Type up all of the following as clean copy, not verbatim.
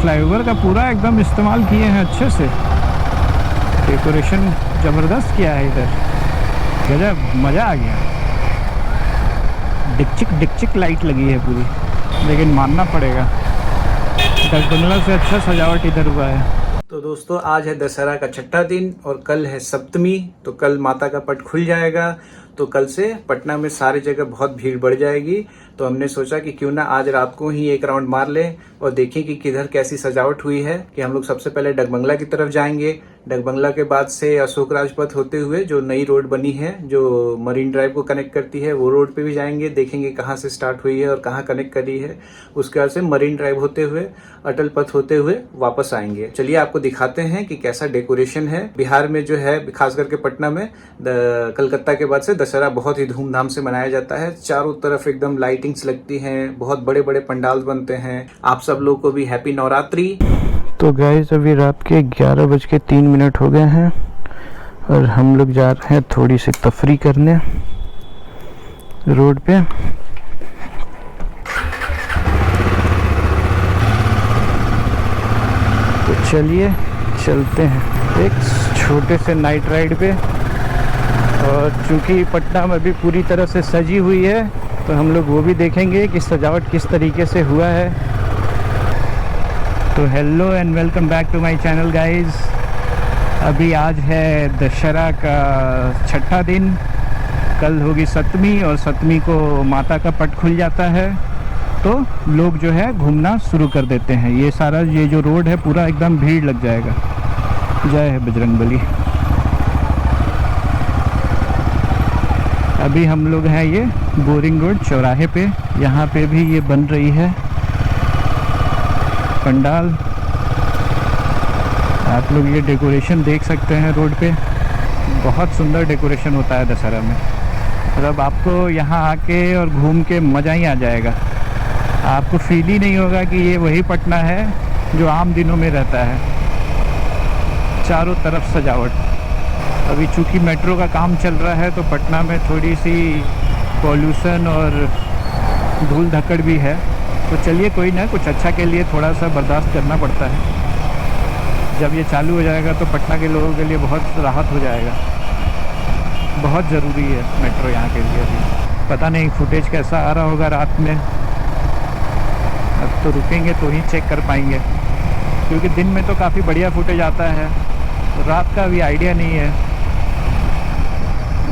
Flyover का पूरा एकदम इस्तेमाल किए हैं अच्छे से, डेकोरेशन ज़बरदस्त किया है इधर, गजब मज़ा आ गया। डिकचिक लाइट लगी है पूरी, लेकिन मानना पड़ेगा डक बंगला से अच्छा सजावट इधर हुआ है। तो दोस्तों आज है दशहरा का छठा दिन और कल है सप्तमी, तो कल माता का पट खुल जाएगा। तो कल से पटना में सारी जगह बहुत भीड़ बढ़ जाएगी। तो हमने सोचा कि क्यों ना आज रात को ही एक राउंड मार लें और देखें कि किधर कैसी सजावट हुई है। कि हम लोग सबसे पहले डकबंगला की तरफ जाएंगे, डकबंगला के बाद से अशोक राजपथ होते हुए जो नई रोड बनी है जो मरीन ड्राइव को कनेक्ट करती है वो रोड पे भी जाएंगे, देखेंगे कहाँ से स्टार्ट हुई है और कहाँ कनेक्ट करी है। उसके बाद से मरीन ड्राइव होते हुए अटल पथ होते हुए वापस आएंगे। चलिए आपको दिखाते हैं कि कैसा डेकोरेशन है बिहार में जो है, खास करके पटना में। कलकत्ता के बाद से दशहरा बहुत ही धूमधाम से मनाया जाता है। चारों तरफ एकदम लाइटिंग्स लगती हैं, बहुत बड़े बड़े पंडाल बनते हैं। आप सब लोग को भी हैप्पी नवरात्रि। तो गाइस अभी रात के 11:03 हो गए हैं और हम लोग जा रहे हैं थोड़ी सी तफरी करने रोड पे। तो चलिए चलते हैं एक छोटे से नाइट राइड पे। और चूँकि पटना में भी पूरी तरह से सजी हुई है तो हम लोग वो भी देखेंगे कि सजावट किस तरीके से हुआ है। तो hello and welcome back to my channel guys. अभी आज है दशहरा का छठा दिन, कल होगी सप्तमी और सप्तमी को माता का पट खुल जाता है तो लोग जो है घूमना शुरू कर देते हैं। ये सारा ये जो रोड है पूरा एकदम भीड़ लग जाएगा। जय है बजरंगबली। अभी हम लोग हैं ये बोरिंग रोड चौराहे पे, यहाँ पे भी ये बन रही है पंडाल। आप लोग ये डेकोरेशन देख सकते हैं रोड पे, बहुत सुंदर डेकोरेशन होता है दशहरा में। मतलब आपको यहाँ आके और घूम के मज़ा ही आ जाएगा। आपको फील ही नहीं होगा कि ये वही पटना है जो आम दिनों में रहता है। चारों तरफ सजावट। अभी चूँकि मेट्रो का काम चल रहा है तो पटना में थोड़ी सी पॉल्यूशन और धूल धक्कड़ भी है। तो चलिए कोई ना, कुछ अच्छा के लिए थोड़ा सा बर्दाश्त करना पड़ता है। जब ये चालू हो जाएगा तो पटना के लोगों के लिए बहुत राहत हो जाएगा। बहुत ज़रूरी है मेट्रो यहाँ के लिए। अभी पता नहीं फुटेज कैसा आ रहा होगा रात में, अब तो रुकेंगे तो ही चेक कर पाएंगे, क्योंकि दिन में तो काफ़ी बढ़िया फुटेज आता है, रात का अभी आइडिया नहीं है।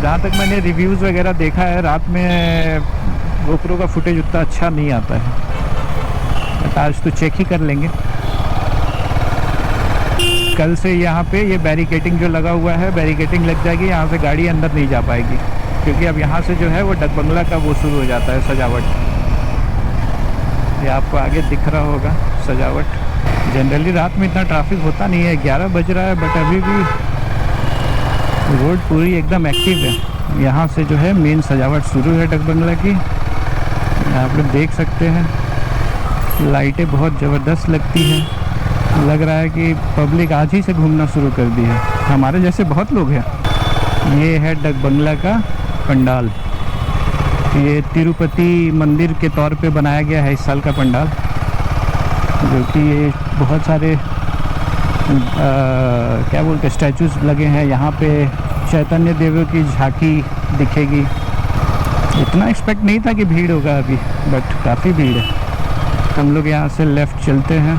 जहाँ तक मैंने रिव्यूज़ वगैरह देखा है रात में गोप्रो का फुटेज उतना अच्छा नहीं आता है। बट आज तो चेक ही कर लेंगे। कल से यहाँ पे ये बैरिकेटिंग जो लगा हुआ है, बैरिकेटिंग लग जाएगी, यहाँ से गाड़ी अंदर नहीं जा पाएगी, क्योंकि अब यहाँ से जो है वो डकबंगला का वो शुरू हो जाता है सजावट। ये आपको आगे दिख रहा होगा सजावट। जनरली रात में इतना ट्रैफिक होता नहीं है, 11 बज रहा है बट अभी भी रोड पूरी एकदम एक्टिव है। यहाँ से जो है मेन सजावट शुरू है डकबंगला की। आप लोग देख सकते हैं लाइटें बहुत ज़बरदस्त लगती हैं। लग रहा है कि पब्लिक आज ही से घूमना शुरू कर दी है, हमारे जैसे बहुत लोग हैं। ये है डकबंगला का पंडाल। ये तिरुपति मंदिर के तौर पे बनाया गया है इस साल का पंडाल, जो कि ये बहुत सारे क्या बोलते स्टैचूज़ लगे हैं। यहाँ पे चैतन्य देव की झांकी दिखेगी। इतना एक्सपेक्ट नहीं था कि भीड़ होगा अभी, बट काफ़ी भीड़ है। हम लोग यहाँ से लेफ़्ट चलते हैं,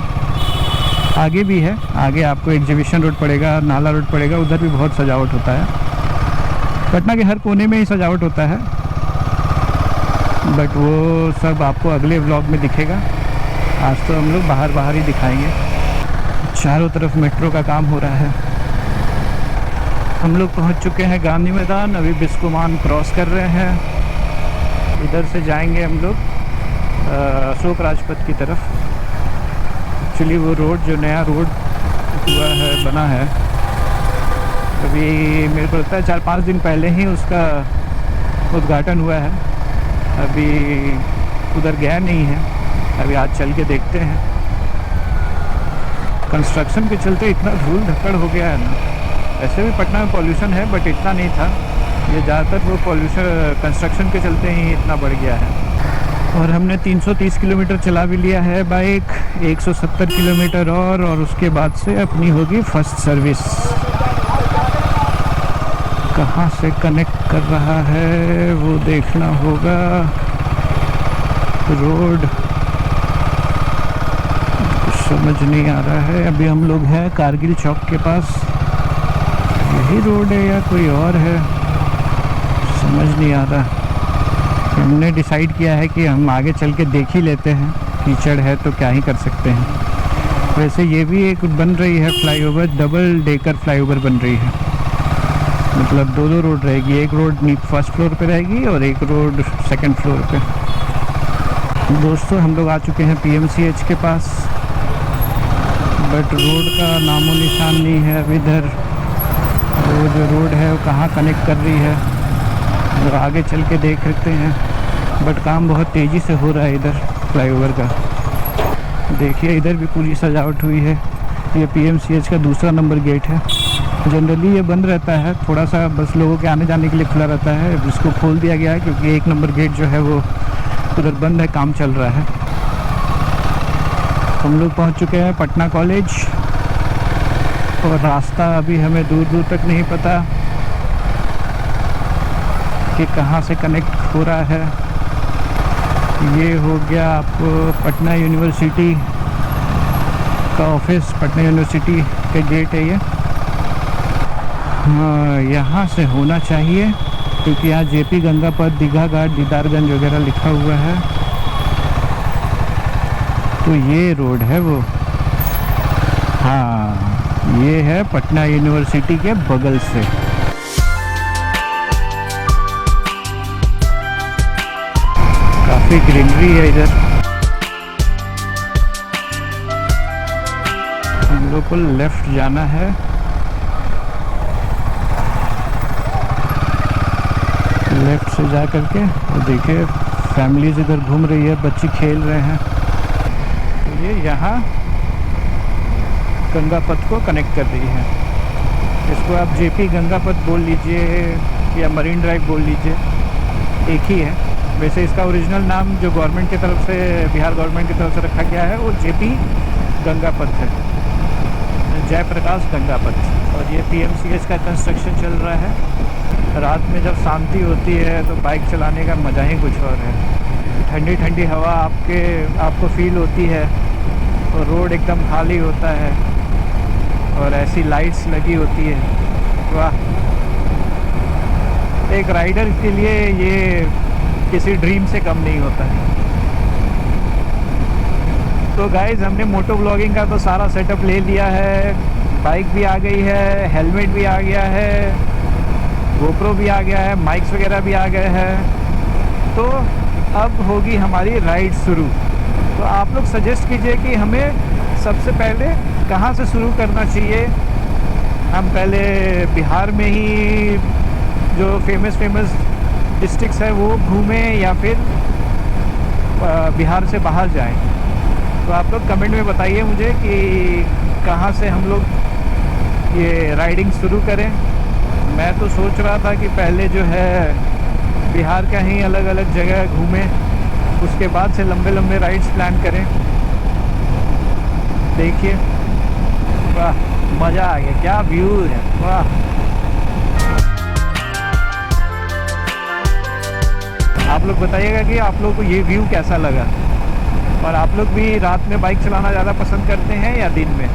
आगे भी है, आगे आपको एग्जीबिशन रोड पड़ेगा, नाला रोड पड़ेगा, उधर भी बहुत सजावट होता है। पटना के हर कोने में ही सजावट होता है, बट वो सब आपको अगले व्लॉग में दिखेगा। आज तो हम लोग बाहर ही दिखाएंगे। चारों तरफ मेट्रो का काम हो रहा है। हम लोग पहुंच चुके हैं गांधी मैदान, अभी बिस्कुमान क्रॉस कर रहे हैं। इधर से जाएंगे हम लोग अशोक राजपथ की तरफ। एक्चुअली वो रोड जो नया रोड हुआ है, बना है, अभी मेरे को लगता है 4-5 दिन पहले ही उसका उद्घाटन हुआ है। अभी उधर गया नहीं है, अभी आज चल के देखते हैं। कंस्ट्रक्शन के चलते इतना धूल धक्कड़ हो गया है ना। ऐसे भी पटना में पॉल्यूशन है बट इतना नहीं था, ये ज़्यादातर वो पॉल्यूशन कंस्ट्रक्शन के चलते ही इतना बढ़ गया है। और हमने 330 किलोमीटर चला भी लिया है बाइक, 170 किलोमीटर और उसके बाद से अपनी होगी फर्स्ट सर्विस। कहाँ से कनेक्ट कर रहा है वो देखना होगा। रोड कुछ समझ नहीं आ रहा है। अभी हम लोग हैं कारगिल चौक के पास। यही रोड है या कोई और है, समझ नहीं आ रहा। हमने डिसाइड किया है कि हम आगे चल के देख ही लेते हैं, कीचड़ है तो क्या ही कर सकते हैं। वैसे ये भी एक बन रही है फ्लाईओवर, डबल डेकर फ्लाईओवर बन रही है। मतलब दो रोड रहेगी, एक रोड फर्स्ट फ्लोर पे रहेगी और एक रोड सेकंड फ्लोर पे। दोस्तों हम लोग आ चुके हैं PMCH के पास, बट रोड का नामो निशान नहीं है अभी इधर। वो जो रोड है वो कहाँ कनेक्ट कर रही है तो आगे चल के देख सकते हैं। बट काम बहुत तेज़ी से हो रहा है इधर फ्लाईओवर का। देखिए इधर भी पूरी सजावट हुई है। ये PMCH का दूसरा नंबर गेट है। जनरली ये बंद रहता है, थोड़ा सा बस लोगों के आने जाने के लिए खुला रहता है। इसको खोल दिया गया है क्योंकि 1 नंबर गेट जो है वो उधर बंद है, काम चल रहा है। हम लोग पहुंच चुके हैं पटना कॉलेज और रास्ता अभी हमें दूर दूर तक नहीं पता कि कहाँ से कनेक्ट हो रहा है। ये हो गया आपको पटना यूनिवर्सिटी का ऑफिस, पटना यूनिवर्सिटी के गेट है ये। हाँ यहाँ से होना चाहिए क्योंकि यहाँ JP गंगापथ, दीघा घाट, दीदारगंज वगैरह लिखा हुआ है। तो ये रोड है वो। हाँ ये है पटना यूनिवर्सिटी के बगल से। काफ़ी ग्रीनरी है इधर। हम लोग को लेफ्ट जाना है। लेफ्ट से जा करके और देखिए फैमिलीज इधर घूम रही है, बच्चे खेल रहे हैं। तो ये यहाँ गंगापथ को कनेक्ट कर रही है। इसको आप JP गंगापथ बोल लीजिए या मरीन ड्राइव बोल लीजिए, एक ही है। वैसे इसका ओरिजिनल नाम जो गवर्नमेंट की तरफ से, बिहार गवर्नमेंट की तरफ से रखा गया है वो JP गंगापथ है, जयप्रकाश गंगापथ। और ये PMCH का कंस्ट्रक्शन चल रहा है। रात में जब शांति होती है तो बाइक चलाने का मज़ा ही कुछ और है। ठंडी ठंडी हवा आपको फील होती है और रोड एकदम खाली होता है और ऐसी लाइट्स लगी होती है। वाह, एक राइडर के लिए ये किसी ड्रीम से कम नहीं होता है। तो गाइज़ हमने मोटो ब्लॉगिंग का तो सारा सेटअप ले लिया है। बाइक भी आ गई है, हेलमेट भी आ गया है, GoPro भी आ गया है, माइक्स वगैरह भी आ गए हैं। तो अब होगी हमारी राइड शुरू। तो आप लोग सजेस्ट कीजिए कि हमें सबसे पहले कहाँ से शुरू करना चाहिए। हम पहले बिहार में ही जो फेमस डिस्ट्रिक्ट्स है वो घूमें या फिर बिहार से बाहर जाएं। तो आप लोग कमेंट में बताइए मुझे कि कहाँ से हम लोग ये राइडिंग शुरू करें। मैं तो सोच रहा था कि पहले जो है बिहार का ही अलग अलग जगह घूमें, उसके बाद से लंबे लंबे राइड्स प्लान करें। देखिए वाह, मज़ा आ गया, क्या व्यू है, वाह। आप लोग बताइएगा कि आप लोगों को ये व्यू कैसा लगा, और आप लोग भी रात में बाइक चलाना ज़्यादा पसंद करते हैं या दिन में।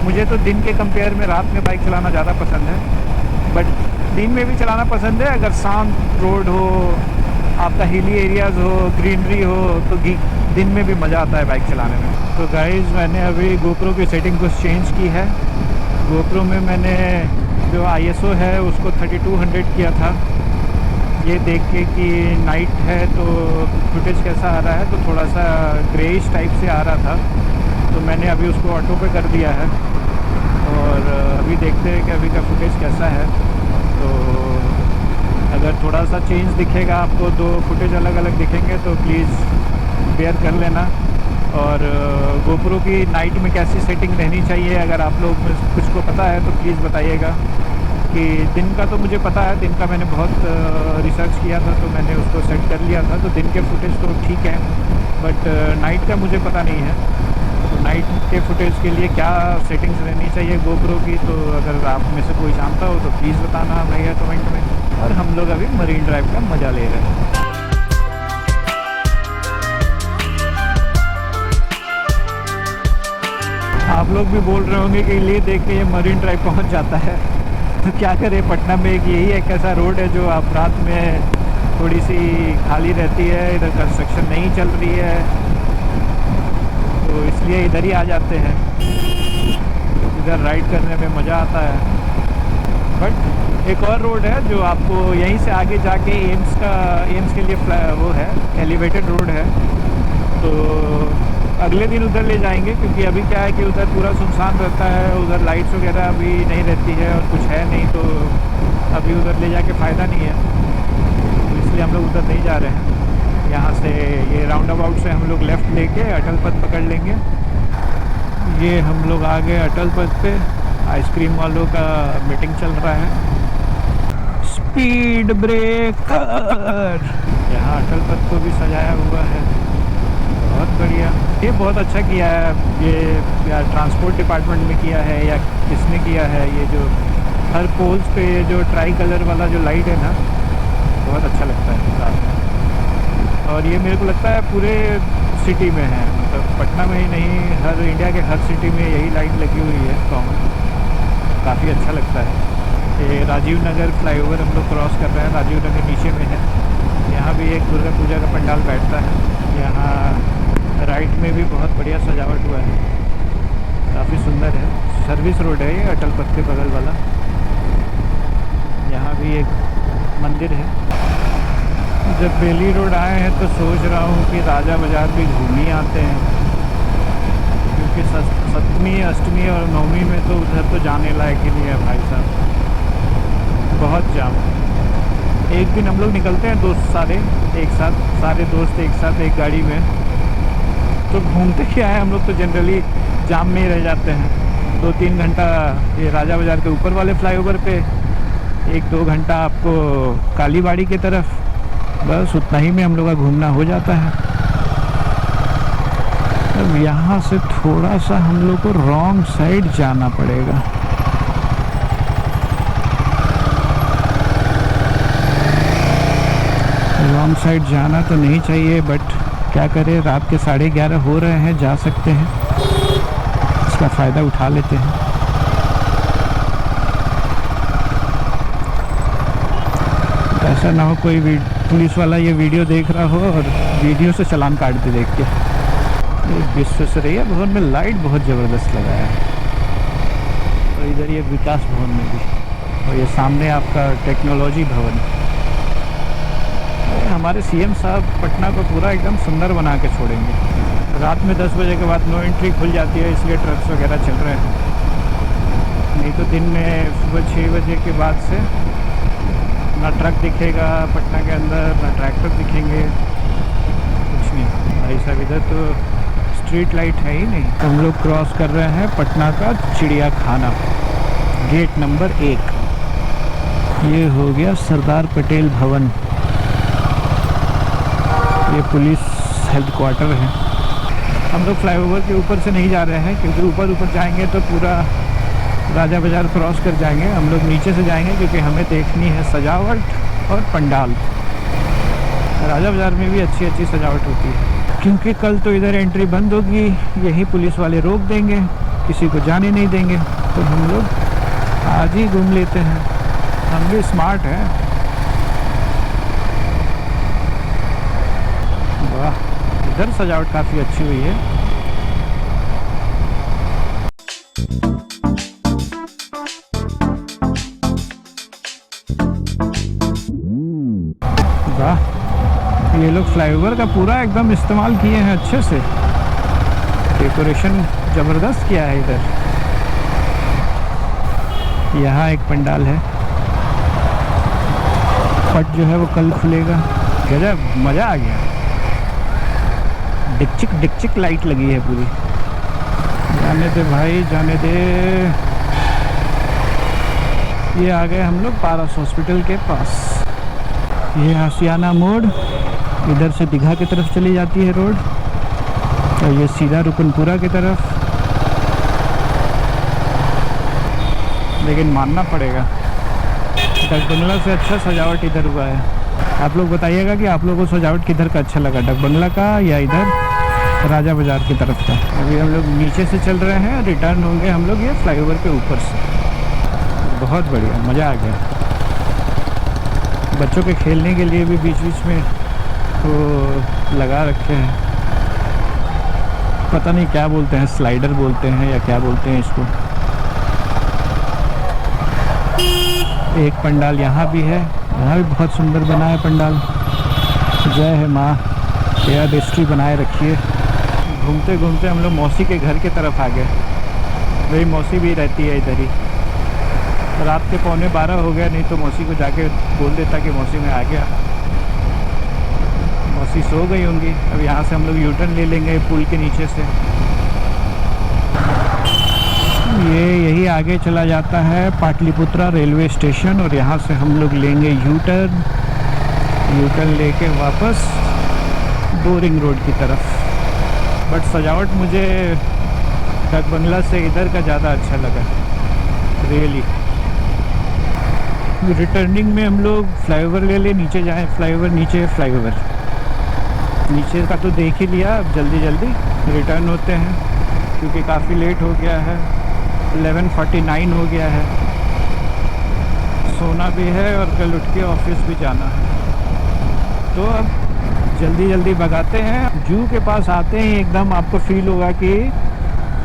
मुझे तो दिन के कंपेयर में रात में बाइक चलाना ज़्यादा पसंद है, बट दिन में भी चलाना पसंद है अगर शांत रोड हो, आपका हिली एरियाज़ हो, ग्रीनरी हो, तो दिन में भी मज़ा आता है बाइक चलाने में। तो गाइज़ मैंने अभी GoPro की सेटिंग कुछ चेंज की है। GoPro में मैंने जो ISO है उसको 3200 किया था, ये देख के कि नाइट है तो फुटेज कैसा आ रहा है, तो थोड़ा सा ग्रेइश टाइप से आ रहा था, तो मैंने अभी उसको ऑटो पे कर दिया है। और अभी देखते हैं कि अभी का फुटेज कैसा है। तो अगर थोड़ा सा चेंज दिखेगा आपको, दो फुटेज अलग अलग दिखेंगे तो प्लीज़ बेयर कर लेना। और GoPro की नाइट में कैसी सेटिंग रहनी चाहिए, अगर आप लोग में कुछ को पता है तो प्लीज़ बताइएगा। कि दिन का तो मुझे पता है, दिन का मैंने बहुत रिसर्च किया था, तो मैंने उसको सेट कर लिया था, तो दिन के फुटेज तो ठीक है, बट नाइट का मुझे पता नहीं है। तो नाइट के फुटेज के लिए क्या सेटिंग्स रहनी चाहिए गोप्रो की, तो अगर आप में से कोई जानता हो तो प्लीज़ बताना भैया कमेंट में। और हम लोग अभी मरीन ड्राइव का मज़ा ले रहे हैं। आप लोग भी बोल रहे होंगे कि लिए देख के ये मरीन ड्राइव पहुंच जाता है, तो क्या करें, पटना में एक यही एक ऐसा रोड है जो आप रात में थोड़ी सी खाली रहती है, इधर कंस्ट्रक्शन नहीं चल रही है, तो इसलिए इधर ही आ जाते हैं। इधर राइड करने में मज़ा आता है। बट एक और रोड है जो आपको यहीं से आगे जाके एम्स के लिए वो है, एलिवेटेड रोड है, तो अगले दिन उधर ले जाएंगे, क्योंकि अभी क्या है कि उधर पूरा सुनसान रहता है, उधर लाइट्स वगैरह अभी नहीं रहती है और कुछ है नहीं, तो अभी उधर ले जाके फ़ायदा नहीं है, तो इसलिए हम लोग उधर नहीं जा रहे हैं। यहाँ से ये राउंड अबाउट से हम लोग लेफ़्ट लेके अटल पथ पकड़ लेंगे। ये हम लोग आ गए अटल पथ पे, आइसक्रीम वालों का मीटिंग चल रहा है। स्पीड ब्रेकर, यहाँ अटल पथ को भी सजाया हुआ है, बहुत बढ़िया। ये बहुत अच्छा किया है, ये या ट्रांसपोर्ट डिपार्टमेंट में किया है या किसने किया है। ये जो हर पोल्स पे ये जो ट्राई कलर वाला जो लाइट है ना, बहुत अच्छा लगता है रात में। और ये मेरे को लगता है पूरे सिटी में है, मतलब पटना में ही नहीं, हर इंडिया के हर सिटी में यही लाइट लगी हुई है कॉमन, काफ़ी अच्छा लगता है। ये राजीव नगर फ्लाईओवर हम लोग क्रॉस कर रहे हैं, राजीव नगर नीचे में है। यहाँ भी एक दुर्गा पूजा का पंडाल बैठता है। यहाँ राइट में भी बहुत बढ़िया सजावट हुआ है, काफ़ी सुंदर है। सर्विस रोड है ये अटल पथ के बगल वाला। यहाँ भी एक मंदिर है। जब बेली रोड आए हैं तो सोच रहा हूँ कि राजा बाज़ार भी घूम ही आते हैं, क्योंकि सप्तमी, अष्टमी और नवमी में तो उधर तो जाने लायक ही नहीं है भाई साहब, बहुत जाम। एक दिन हम लोग निकलते हैं दोस्त सारे एक साथ, सारे दोस्त एक साथ एक गाड़ी में, तो घूमते क्या है हम लोग, तो जनरली जाम में ही रह जाते हैं। 2-3 घंटा ये राजा बाज़ार के ऊपर वाले फ्लाईओवर पे, 1-2 घंटा आपको कालीबाड़ी की तरफ, बस उतना ही में हम लोग का घूमना हो जाता है। अब यहाँ से थोड़ा सा हम लोग को रॉन्ग साइड जाना पड़ेगा। रॉन्ग साइड जाना तो नहीं चाहिए, बट क्या करें, रात के 11:30 हो रहे हैं, जा सकते हैं, इसका फ़ायदा उठा लेते हैं। ऐसा ना हो कोई पुलिस वाला ये वीडियो देख रहा हो और वीडियो से चालान काट दे देख के। विश्वेश्वरैया भवन में लाइट बहुत ज़बरदस्त लगा है, और इधर ये विकास भवन में भी, और ये सामने आपका टेक्नोलॉजी भवन। हमारे सीएम साहब पटना को पूरा एकदम सुंदर बना के छोड़ेंगे। रात में 10 बजे के बाद नो एंट्री खुल जाती है, इसलिए ट्रक्स वगैरह चल रहे हैं, नहीं तो दिन में सुबह 6 बजे के बाद से ना ट्रक दिखेगा पटना के अंदर, ना ट्रैक्टर दिखेंगे, कुछ नहीं भाई साहब। इधर तो स्ट्रीट लाइट है ही नहीं। हम लोग क्रॉस कर रहे हैं पटना का चिड़िया खाना, गेट नंबर 1। ये हो गया सरदार पटेल भवन, ये पुलिस हेडक्वार्टर है। हम लोग फ्लाईओवर के ऊपर से नहीं जा रहे हैं, क्योंकि ऊपर जाएंगे तो पूरा राजा बाज़ार क्रॉस कर जाएंगे। हम लोग नीचे से जाएंगे, क्योंकि हमें देखनी है सजावट और पंडाल। राजा बाज़ार में भी अच्छी अच्छी सजावट होती है, क्योंकि कल तो इधर एंट्री बंद होगी, यही पुलिस वाले रोक देंगे, किसी को जाने नहीं देंगे, तो हम लोग आज ही घूम लेते हैं। हम भी स्मार्ट हैं। वाह, इधर सजावट काफ़ी अच्छी हुई है। वाह, ये लोग फ्लाईओवर का पूरा एकदम इस्तेमाल किए हैं अच्छे से, डेकोरेशन ज़बरदस्त किया है इधर। यहाँ एक पंडाल है, पट जो है वो कल खुलेगा। गजब, मज़ा आ गया। डिकचिक लाइट लगी है पूरी। जाने दे भाई, जाने दे। ये आ गए हम लोग पारस हॉस्पिटल के पास। ये आशियाना मोड़, इधर से दीघा की तरफ चली जाती है रोड, और ये सीधा रुकनपुरा की तरफ। लेकिन मानना पड़ेगा डक बंगला से अच्छा सजावट इधर हुआ है। आप लोग बताइएगा कि आप लोगों को सजावट किधर का अच्छा लगा, डक बंगला का या इधर राजा बाज़ार की तरफ का। अभी हम लोग नीचे से चल रहे हैं, रिटर्न होंगे हम लोग ये फ्लाईओवर के ऊपर से। बहुत बढ़िया, मज़ा आ गया। बच्चों के खेलने के लिए भी बीच बीच में वो लगा रखे हैं, पता नहीं क्या बोलते हैं, स्लाइडर बोलते हैं या क्या बोलते हैं इसको। एक पंडाल यहाँ भी है, यहाँ भी बहुत सुंदर बना है पंडाल। जय है माँ, या दृष्टि बनाए रखिए। घूमते घूमते हम लोग मौसी के घर की तरफ आ गए। मेरी मौसी भी रहती है इधर ही। रात के 11:15 हो गया, नहीं तो मौसी को जाके बोल देता कि मौसी मैं आ गया। मौसी सो गई होंगी। अब यहाँ से हम लोग यूटर्न ले लेंगे पुल के नीचे से। ये यही आगे चला जाता है पाटलिपुत्रा रेलवे स्टेशन, और यहाँ से हम लोग लेंगे यूटर्न लेके वापस बोरिंग रोड की तरफ। बट सजावट मुझे डक बंगला से इधर का ज़्यादा अच्छा लगा रियली। रिटर्निंग में हम लोग फ्लाईओवर ले ले, नीचे जाएं फ्लाईओवर, नीचे फ्लाईओवर। नीचे का तो देख ही लिया, अब जल्दी जल्दी रिटर्न होते हैं क्योंकि काफ़ी लेट हो गया है। 11:49 हो गया है। सोना भी है और कल उठ के ऑफिस भी जाना है, तो अब जल्दी जल्दी भगाते हैं। जू के पास आते ही एकदम आपको फील होगा कि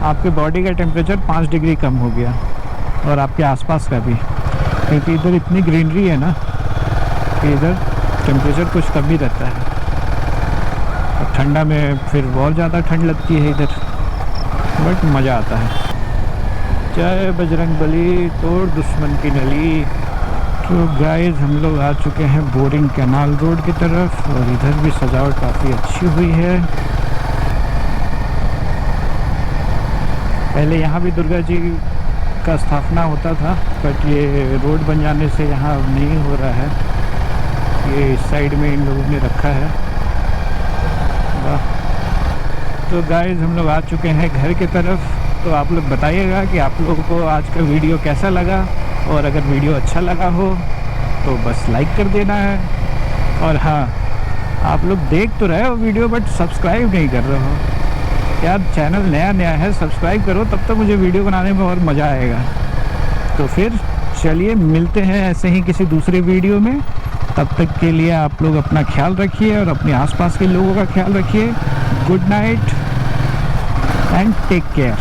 आपके बॉडी का टेम्परेचर 5 डिग्री कम हो गया, और आपके आसपास का भी, क्योंकि इधर इतनी ग्रीनरी है ना कि इधर टेम्परेचर कुछ कम ही रहता है। और ठंडा में फिर बहुत ज़्यादा ठंड लगती है इधर, बट मज़ा आता है। जय बजरंगबली, तोड़ दुश्मन की नली। तो गाइस हम लोग आ चुके हैं बोरिंग कैनाल रोड की तरफ, और इधर भी सजावट काफ़ी अच्छी हुई है। पहले यहाँ भी दुर्गा जी का स्थापना होता था, बट ये रोड बन जाने से यहाँ नहीं हो रहा है। ये इस साइड में इन लोगों ने रखा है। वाह। तो गाइस हम लोग आ चुके हैं घर की तरफ। तो आप लोग बताइएगा कि आप लोगों को आज का वीडियो कैसा लगा, और अगर वीडियो अच्छा लगा हो तो बस लाइक कर देना है। और हाँ, आप लोग देख तो रहे हो वीडियो बट सब्सक्राइब नहीं कर रहे हो यार। चैनल नया नया है, सब्सक्राइब करो, तब तो मुझे वीडियो बनाने में और मज़ा आएगा। तो फिर चलिए मिलते हैं ऐसे ही किसी दूसरे वीडियो में। तब तक के लिए आप लोग अपना ख्याल रखिए और अपने आसपास के लोगों का ख्याल रखिए। Good night and take care.